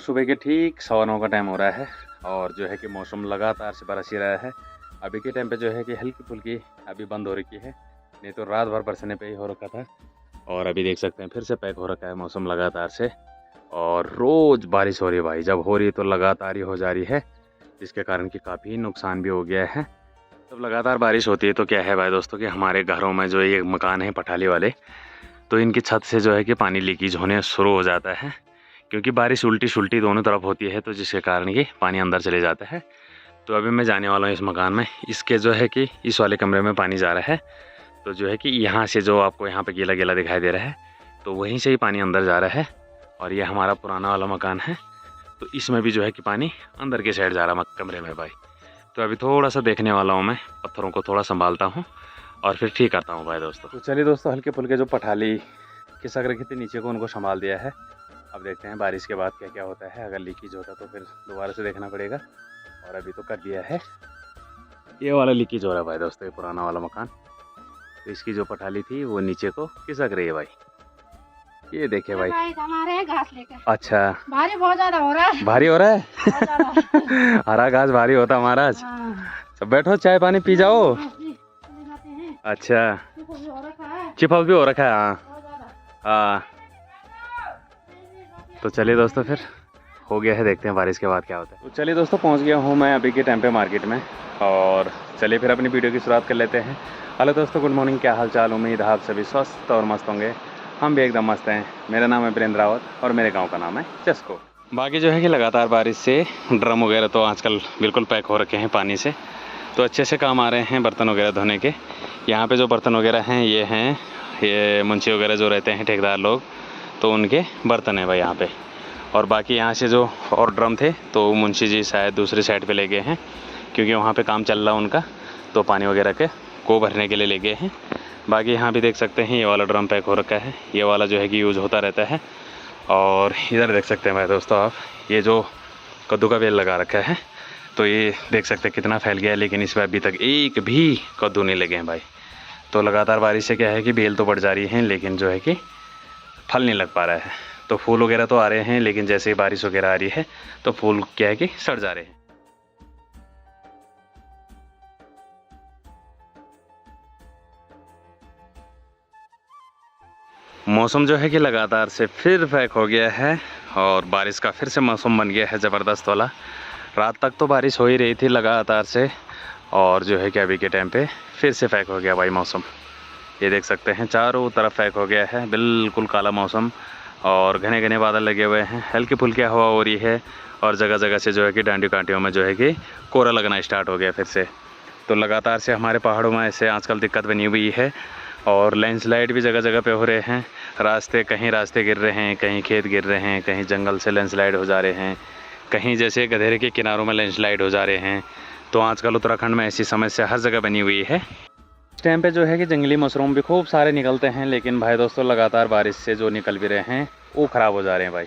सुबह के ठीक 9:15 का टाइम हो रहा है और जो है कि मौसम लगातार से बरस ही रहा है। अभी के टाइम पे जो है कि हल्की फुल्की अभी बंद हो रखी है, नहीं तो रात भर बरसने पे ही हो रखा था। और अभी देख सकते हैं फिर से पैक हो रखा है मौसम लगातार से, और रोज़ बारिश हो रही है भाई। जब हो रही है तो लगातार ही हो जा रही है, जिसके कारण कि काफ़ी नुकसान भी हो गया है। जब लगातार बारिश होती है तो क्या है भाई दोस्तों कि हमारे घरों में जो ये मकान है पठाली वाले, तो इनकी छत से जो है कि पानी लीकेज होने शुरू हो जाता है, क्योंकि बारिश उल्टी सुल्टी दोनों तरफ होती है, तो जिसके कारण ये पानी अंदर चले जाता है। तो अभी मैं जाने वाला हूँ इस मकान में। इसके जो है कि इस वाले कमरे में पानी जा रहा है, तो जो है कि यहाँ से जो आपको यहाँ पे गीला गीला दिखाई दे रहा है, तो वहीं से ही पानी अंदर जा रहा है। और ये हमारा पुराना वाला मकान है, तो इसमें भी जो है कि पानी अंदर के साइड जा रहा है कमरे में भाई। तो अभी थोड़ा सा देखने वाला हूँ मैं, पत्थरों को थोड़ा संभालता हूँ और फिर ठीक करता हूँ भाई दोस्तों। तो चलिए दोस्तों, हल्के फुल्के जो पठाली खिसक रखी थी नीचे को, उनको संभाल दिया है। अब देखते हैं बारिश के बाद क्या क्या होता है। अगर लीकेज होता तो फिर दोबारा से देखना पड़ेगा, और अभी तो कर दिया है। ये वाला लीकेज हो रहा है भाई दोस्तों, ये पुराना वाला मकान। तो इसकी जो पठाली थी वो नीचे को खिसक रही है भाई। ये देखिए भाई, हमारे घास लेकर। अच्छा, भारी बहुत ज्यादा हो रहा है। भारी हो रहा है हरा घास भारी होता हमारा आज। सब बैठो, चाय पानी पी जाओ। अच्छा, चिपक भी हो रखा है। हाँ, तो चलिए दोस्तों, फिर हो गया है, देखते हैं बारिश के बाद क्या होता है। तो चलिए दोस्तों, पहुंच गया हूं मैं अभी के टाइम पे मार्केट में, और चलिए फिर अपनी वीडियो की शुरुआत कर लेते हैं। हेलो दोस्तों, गुड मॉर्निंग, क्या हाल चाल। उम्मीद है आप सभी स्वस्थ और मस्त होंगे। हम भी एकदम मस्त हैं। मेरा नाम है वीरेंद्र रावत और मेरे गाँव का नाम है चस्को। बाकी जो है कि लगातार बारिश से ड्रम वगैरह तो आजकल बिल्कुल पैक हो रखे हैं पानी से, तो अच्छे से काम आ रहे हैं बर्तन वगैरह धोने के। यहाँ पे जो बर्तन वगैरह हैं ये मुंशी वगैरह जो रहते हैं, ठेकेदार लोग, तो उनके बर्तन हैं भाई यहाँ पे। और बाकी यहाँ से जो और ड्रम थे तो मुंशी जी शायद दूसरी साइड पे ले गए हैं, क्योंकि वहाँ पे काम चल रहा है उनका, तो पानी वगैरह को भरने के लिए ले गए हैं। बाकी यहाँ भी देख सकते हैं ये वाला ड्रम पैक हो रखा है, ये वाला जो है कि यूज़ होता रहता है। और इधर देख सकते हैं भाई दोस्तों आप, ये जो कद्दू का बेल लगा रखा है, तो ये देख सकते हैं कितना फैल गया है, लेकिन इसमें अभी तक एक भी कद्दू नहीं लगे हैं भाई। तो लगातार बारिश से क्या है कि बेल तो बढ़ जा रही हैं, लेकिन जो है कि फल नहीं लग पा रहा है। तो फूल वगैरह तो आ रहे हैं, लेकिन जैसे ही बारिश वगैरह आ रही है तो फूल क्या है कि सड़ जा रहे हैं। मौसम जो है कि लगातार से फिर पैक हो गया है, और बारिश का फिर से मौसम बन गया है ज़बरदस्त वाला। रात तक तो बारिश हो ही रही थी लगातार से, और जो है कि अभी के टाइम पे फिर से पैक हो गया भाई मौसम। ये देख सकते हैं चारों तरफ पैक हो गया है, बिल्कुल काला मौसम, और घने घने बादल लगे हुए हैं, हल्की फुल्की हवा हो रही है, और जगह जगह से जो है कि डांडियों कांटियों में जो है कि कोहरा लगना स्टार्ट हो गया फिर से। तो लगातार से हमारे पहाड़ों में ऐसे आजकल दिक्कत बनी हुई है, और लैंडस्लाइड भी जगह जगह पे हो रहे हैं। कहीं रास्ते गिर रहे हैं, कहीं खेत गिर रहे हैं, कहीं जंगल से लैंडस्लाइड हो जा रहे हैं, कहीं जैसे गधेरे के किनारों में लैंडस्लाइड हो जा रहे हैं। तो आजकल उत्तराखंड में ऐसी समस्या हर जगह बनी हुई है। इस टाइम पे जो है कि जंगली मशरूम भी खूब सारे निकलते हैं, लेकिन भाई दोस्तों लगातार बारिश से जो निकल भी रहे हैं वो ख़राब हो जा रहे हैं भाई।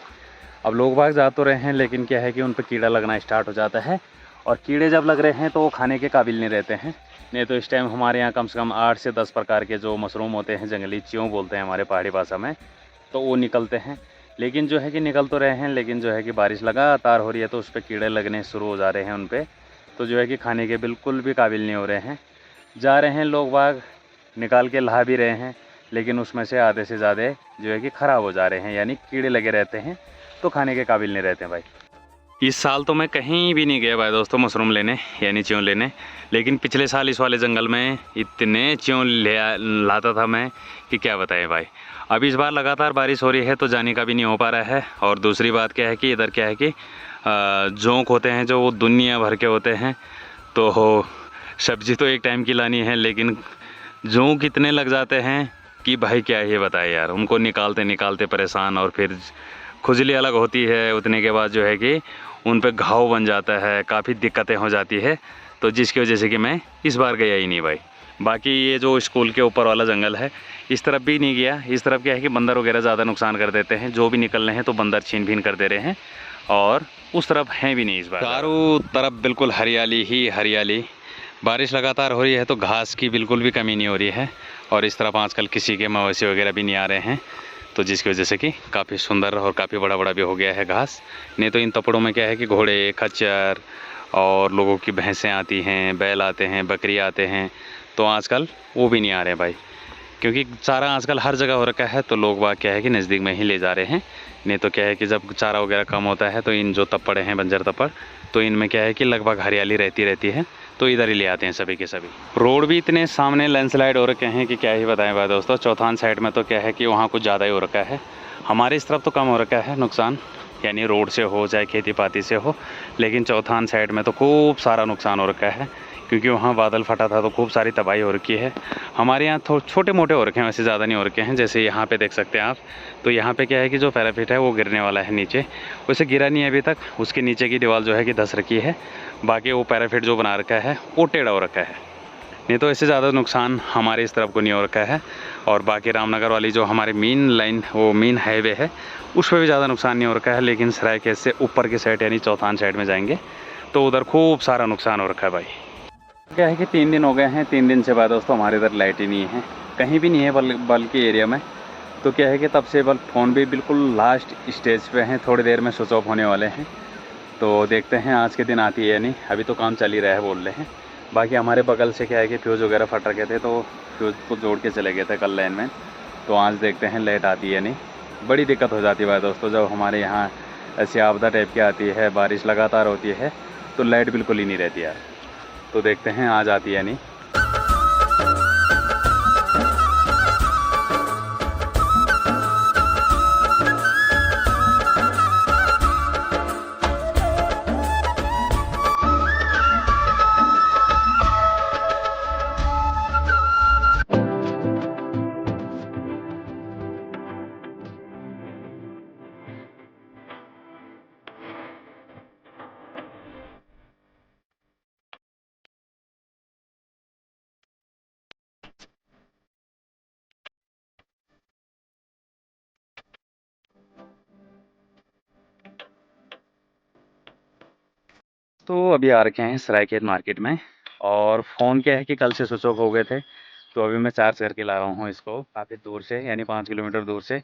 अब लोग बाग जा तो रहे हैं, लेकिन क्या है कि उन पर कीड़ा लगना स्टार्ट हो जाता है, और कीड़े जब लग रहे हैं तो वो खाने के काबिल नहीं रहते हैं। नहीं तो इस टाइम हमारे यहाँ कम से कम 8 से 10 प्रकार के जो मशरूम होते हैं, जंगली च्यों बोलते हैं हमारे पहाड़ी भाषा में, तो वो निकलते हैं। लेकिन जो है कि निकल तो रहे हैं, लेकिन जो है कि बारिश लगातार हो रही है तो उस पर कीड़े लगने शुरू हो जा रहे हैं उन पर, तो जो है कि खाने के बिल्कुल भी काबिल नहीं हो रहे हैं। जा रहे हैं लोग बाग निकाल के ला भी रहे हैं, लेकिन उसमें से आधे से ज़्यादा जो है कि ख़राब हो जा रहे हैं, यानी कीड़े लगे रहते हैं, तो खाने के काबिल नहीं रहते हैं भाई। इस साल तो मैं कहीं भी नहीं गया भाई दोस्तों मशरूम लेने, यानी च्यों लेने, लेकिन पिछले साल इस वाले जंगल में इतने च्यों लाता था मैं कि क्या बताएं भाई। अब इस बार लगातार बारिश हो रही है तो जाने का भी नहीं हो पा रहा है। और दूसरी बात क्या है कि इधर क्या है कि जोंक होते हैं जो वो दुनिया भर के होते हैं, तो सब्ज़ी तो एक टाइम की लानी है, लेकिन जोंक इतने लग जाते हैं कि भाई क्या ही बताए यार। उनको निकालते निकालते परेशान, और फिर खुजली अलग होती है, उतने के बाद जो है कि उन पे घाव बन जाता है, काफ़ी दिक्कतें हो जाती है, तो जिसकी वजह से कि मैं इस बार गया ही नहीं भाई। बाकी ये जो स्कूल के ऊपर वाला जंगल है इस तरफ भी नहीं गया। इस तरफ क्या है कि बंदर वगैरह ज़्यादा नुकसान कर देते हैं, जो भी निकल रहे हैं तो बंदर छीन भीन कर दे रहे हैं, और उस तरफ हैं भी नहीं इस बार। चारों तरफ बिल्कुल हरियाली ही हरियाली। बारिश लगातार हो रही है तो घास की बिल्कुल भी कमी नहीं हो रही है, और इस तरफ आजकल किसी के मवेशी वगैरह भी नहीं आ रहे हैं, तो जिसकी वजह से कि काफ़ी सुंदर और काफ़ी बड़ा बड़ा भी हो गया है घास। नहीं तो इन तपड़ों में क्या है कि घोड़े, खच्चर और लोगों की भैंसें आती हैं, बैल आते हैं, बकरी आते हैं, तो आजकल वो भी नहीं आ रहे भाई, क्योंकि चारा आजकल हर जगह हो रखा है। तो लोग बाग क्या है कि नज़दीक में ही ले जा रहे हैं। नहीं तो क्या है कि जब चारा वगैरह कम होता है तो इन जो तप्पड़ हैं, बंजर तप्पड़, तो इनमें क्या है कि लगभग हरियाली रहती है, तो इधर ही ले आते हैं सभी के सभी। रोड भी इतने सामने लैंडस्लाइड हो रखे हैं कि क्या ही बताएं भाई दोस्तों। चौथान साइड में तो क्या है कि वहाँ कुछ ज़्यादा ही हो रखा है। हमारे इस तरफ तो कम हो रखा है नुकसान, यानी रोड से हो चाहे खेती पाती से हो, लेकिन चौथान साइड में तो खूब सारा नुकसान हो रखा है, क्योंकि वहाँ बादल फटा था तो खूब सारी तबाही हो रखी है। हमारे यहाँ तो छोटे मोटे हो रखे हैं, वैसे ज़्यादा नहीं हो रखे हैं। जैसे यहाँ पे देख सकते हैं आप, तो यहाँ पे क्या है कि जो पैराफिट है वो गिरने वाला है नीचे, वैसे गिरा नहीं है अभी तक। उसके नीचे की दीवार जो है कि धंस रखी है, बाकी वो पैराफिट जो बना रखा है वो टेढ़ा हो रखा है। नहीं तो ऐसे ज़्यादा नुकसान हमारे इस तरफ को नहीं हो रखा है। और बाकी रामनगर वाली जो हमारी मेन लाइन, वो मेन हाईवे है, उस पर भी ज़्यादा नुकसान नहीं हो रखा है। लेकिन सरायखेत से ऊपर की साइड यानी चौथान साइड में जाएंगे तो उधर खूब सारा नुकसान हो रखा है भाई। क्या है कि 3 दिन हो गए हैं, 3 दिन से बाद दोस्तों हमारे इधर लाइट ही नहीं है, कहीं भी नहीं है बल्कि एरिया में। तो क्या है कि तब से फ़ोन भी बिल्कुल लास्ट स्टेज पे हैं, थोड़ी देर में स्विच ऑफ होने वाले हैं। तो देखते हैं आज के दिन आती है या नहीं, अभी तो काम चल ही रहा है बोल रहे हैं। बाकी हमारे बगल से क्या है कि फ्यूज़ वगैरह फट रखे थे, तो फ्यूज़ को जोड़ के चले गए थे कल लाइन में। तो आज देखते हैं लाइट आती है या नहीं। बड़ी दिक्कत हो जाती है दोस्तों जब हमारे यहाँ ऐसी आपदा टाइप की आती है, बारिश लगातार होती है, तो लाइट बिल्कुल ही नहीं रहती यार। तो देखते हैं आज आती है या नहीं। तो अभी आ रखे हैं सरायखेत मार्केट में, और फ़ोन क्या है कि कल से स्विच ऑफ हो गए थे, तो अभी मैं चार्ज करके ला रहा हूँ इसको काफ़ी दूर से, यानी 5 किलोमीटर दूर से,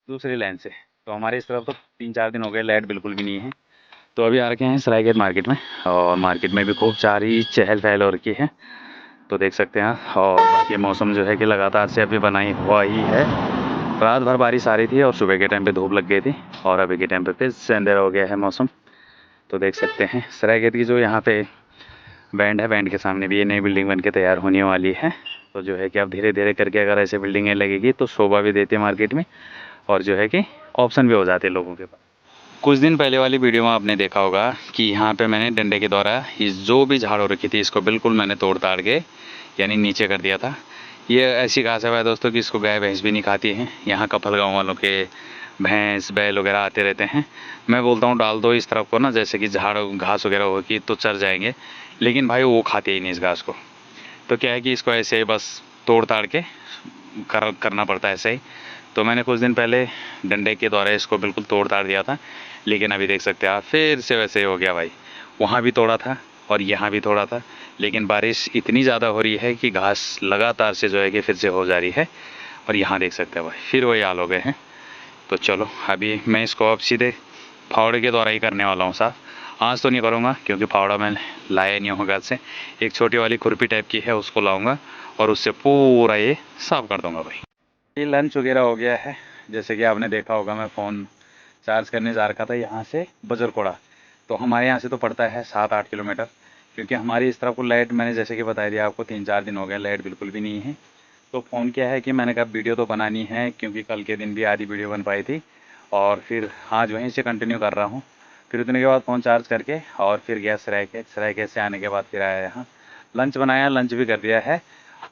दूसरी लाइन से। तो हमारे इस तरफ तो 3-4 दिन हो गए लाइट बिल्कुल भी नहीं है। तो अभी आ रखे हैं सरायखेत मार्केट में, और मार्केट में भी खूब सारी चहल पहल हो रखी है, तो देख सकते हैं आप। और ये मौसम जो है कि लगातार से अभी बनाई हुआ ही है। रात भर बारिश आ रही थी और सुबह के टाइम पे धूप लग गई थी, और अभी के टाइम पे फिर से अंधेरा हो गया है मौसम। तो देख सकते हैं सरायखेत की जो यहाँ पे बैंड है, बैंड के सामने भी ये नई बिल्डिंग बन के तैयार होने वाली है। तो जो है कि अब धीरे धीरे करके अगर ऐसे बिल्डिंगें लगेगी तो शोभा भी देती है मार्केट में, और जो है कि ऑप्शन भी हो जाते हैं लोगों के पास। कुछ दिन पहले वाली वीडियो में आपने देखा होगा कि यहाँ पे मैंने डंडे के द्वारा इस जो भी झाड़ हो रखी थी इसको बिल्कुल मैंने तोड़ ताड़ के यानी नीचे कर दिया था। ये ऐसी घास है दोस्तों कि इसको गाय भैंस भी नहीं खाती हैं। यहाँ कपल गाँव वालों के भैंस बैल वगैरह आते रहते हैं। मैं बोलता हूँ डाल दो इस तरफ को ना, जैसे कि झाड़ घास वगैरह होगी तो चर जाएंगे, लेकिन भाई वो खाते ही नहीं इस घास को। तो क्या है कि इसको ऐसे ही बस तोड़ ताड़ के करना पड़ता है ऐसे ही। तो मैंने कुछ दिन पहले डंडे के द्वारा इसको बिल्कुल तोड़ ताड़ दिया था, लेकिन अभी देख सकते हैं आप फिर से वैसे ही हो गया भाई। वहाँ भी तोड़ा था और यहाँ भी तोड़ा था, लेकिन बारिश इतनी ज़्यादा हो रही है कि घास लगातार से जो है कि फिर से हो जा रही है। और यहाँ देख सकते हैं भाई फिर वही हाल हो गए हैं। तो चलो अभी मैं इसको अब सीधे फावड़े के द्वारा ही करने वाला हूँ साफ़। आज तो नहीं करूँगा क्योंकि फावड़ा मैं लाया नहीं हूँ घर से, एक छोटी वाली खुरपी टाइप की है उसको लाऊंगा और उससे पूरा ये साफ़ कर दूँगा भाई। ये लंच वगैरह हो गया है, जैसे कि आपने देखा होगा मैं फ़ोन चार्ज करने जा रखा था यहाँ से बजरकोड़ा। तो हमारे यहाँ से तो पड़ता है 7-8 किलोमीटर, क्योंकि हमारी इस तरफ को लाइट मैंने जैसे कि बता दिया आपको 3-4 दिन हो गए लाइट बिल्कुल भी नहीं है। तो फ़ोन क्या है कि मैंने कहा वीडियो तो बनानी है, क्योंकि कल के दिन भी आधी वीडियो बन पाई थी, और फिर आज वहीं से कंटिन्यू कर रहा हूँ। फिर उतने के बाद फ़ोन चार्ज करके और फिर गया सरायखेत से आने के बाद फिर आया यहाँ, लंच बनाया, लंच भी कर दिया है,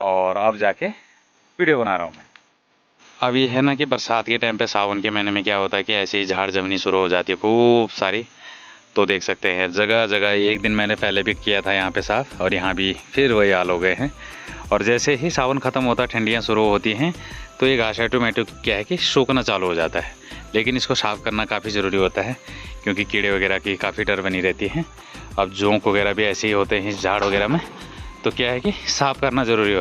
और अब जाके वीडियो बना रहा हूँ मैं। अब ये है ना कि बरसात के टाइम पे सावन के महीने में क्या होता है कि ऐसे ही झाड़ जमनी शुरू हो जाती है खूब सारी। तो देख सकते हैं जगह जगह, एक दिन मैंने पहले भी किया था यहाँ पे साफ़, और यहाँ भी फिर वही हाल हो गए हैं। और जैसे ही सावन ख़त्म होता, ठंडियाँ शुरू होती हैं, तो ये घास ऑटोमेटिक क्या है कि सूखना चालू हो जाता है। लेकिन इसको साफ़ करना काफ़ी ज़रूरी होता है, क्योंकि कीड़े वगैरह की काफ़ी डर बनी रहती है। अब जोंक वगैरह भी ऐसे ही होते हैं इस झाड़ वगैरह में, तो क्या है कि साफ़ करना ज़रूरी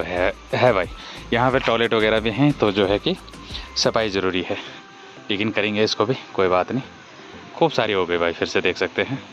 है भाई। यहाँ पे टॉयलेट वगैरह भी हैं, तो जो है कि सफाई ज़रूरी है। लेकिन करेंगे इसको भी, कोई बात नहीं। खूब सारी हो गई भाई, फिर से देख सकते हैं।